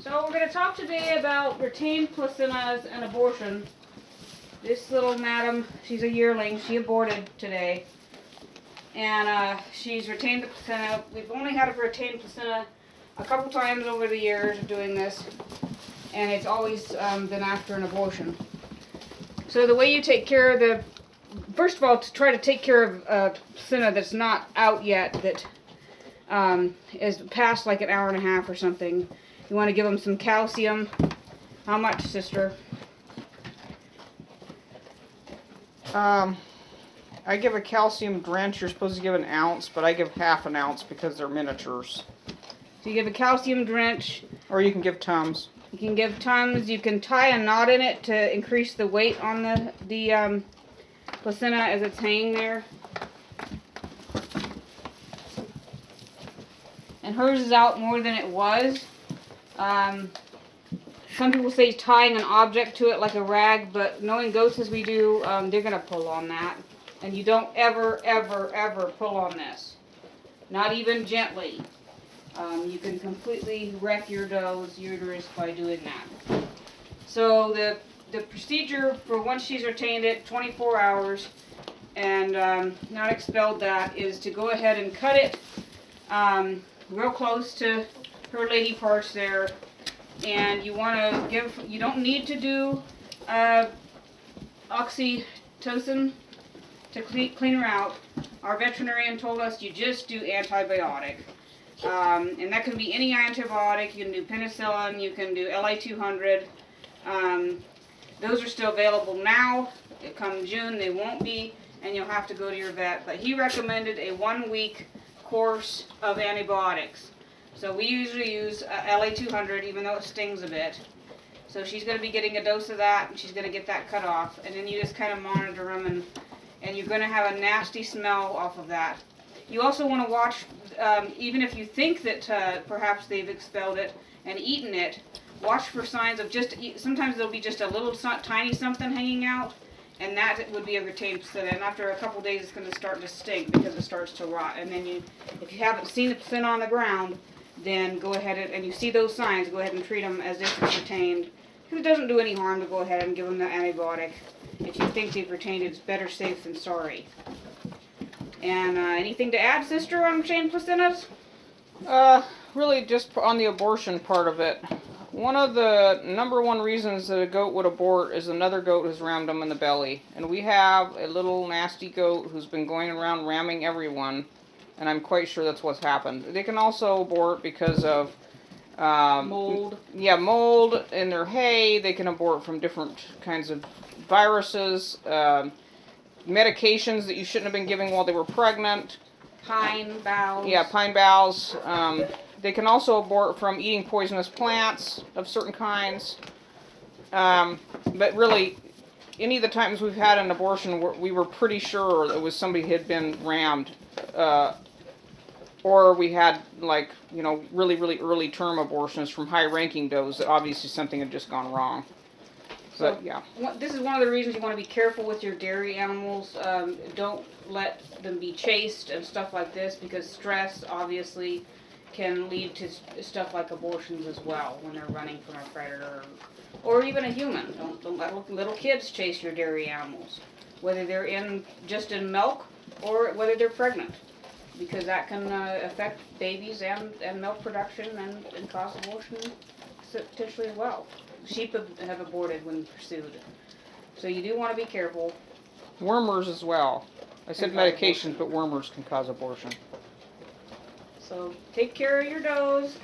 So we're going to talk today about retained placentas and abortion. This little madam, she's a yearling. She aborted today. And she's retained the placenta. We've only had a retained placenta a couple times over the years of doing this. And it's always been after an abortion. So the way you take care of the... First of all, to try to take care of a placenta that's not out yet, that is past like an hour and a half or something, you want to give them some calcium. How much, sister? I give a calcium drench. You're supposed to give an ounce, but I give half an ounce because they're miniatures. So you give a calcium drench. Or you can give Tums. You can give Tums. You can tie a knot in it to increase the weight on the placenta as it's hanging there. And hers is out more than it was. Some people say tying an object to it like a rag, but knowing goats as we do, they're going to pull on that. And you don't ever, ever, ever pull on this. Not even gently. You can completely wreck your doe's uterus by doing that. So the procedure for once she's retained it, 24 hours, and not expelled that, is to go ahead and cut it real close to her lady parts there. And you want to give, you don't need to do oxytocin to clean her out. Our veterinarian told us you just do antibiotic. And that can be any antibiotic. You can do penicillin, you can do LA200. Those are still available now. Come June, they won't be, and you'll have to go to your vet. But he recommended a 1-week course of antibiotics. So we usually use LA200, even though it stings a bit. So she's going to be getting a dose of that, and she's going to get that cut off. And then you just kind of monitor them, and you're going to have a nasty smell off of that. You also want to watch, even if you think that perhaps they've expelled it and eaten it, watch for signs of sometimes there'll be just a little tiny something hanging out, and that would be a retained placenta. And after a couple days, it's going to start to stink because it starts to rot. And then if you haven't seen the placenta on the ground, then go ahead and you see those signs, go ahead and treat them as if it's retained. Because it doesn't do any harm to go ahead and give them the antibiotic. If you think they've retained it, it's better safe than sorry. And anything to add, sister, on retained placentas? Really just on the abortion part of it. One of the number one reasons that a goat would abort is another goat has rammed them in the belly. And we have a little nasty goat who's been going around ramming everyone. And I'm quite sure that's what's happened. They can also abort because of mold. Yeah, mold in their hay. They can abort from different kinds of viruses, medications that you shouldn't have been giving while they were pregnant. Pine boughs. Yeah, pine boughs. They can also abort from eating poisonous plants of certain kinds. But really, any of the times we've had an abortion, we were pretty sure it was somebody had been rammed. Or we had, like, really, really early term abortions from high-ranking does that obviously something had just gone wrong. So, but, yeah. This is one of the reasons you want to be careful with your dairy animals. Don't let them be chased and stuff like this, because stress, obviously, can lead to stuff like abortions as well when they're running from a predator or even a human. Don't let little kids chase your dairy animals, whether they're just in milk or whether they're pregnant, because that can affect babies and milk production and cause abortion potentially as well. Sheep have aborted when pursued. So you do want to be careful. Wormers as well. I said medications, but wormers can cause abortion. So take care of your does.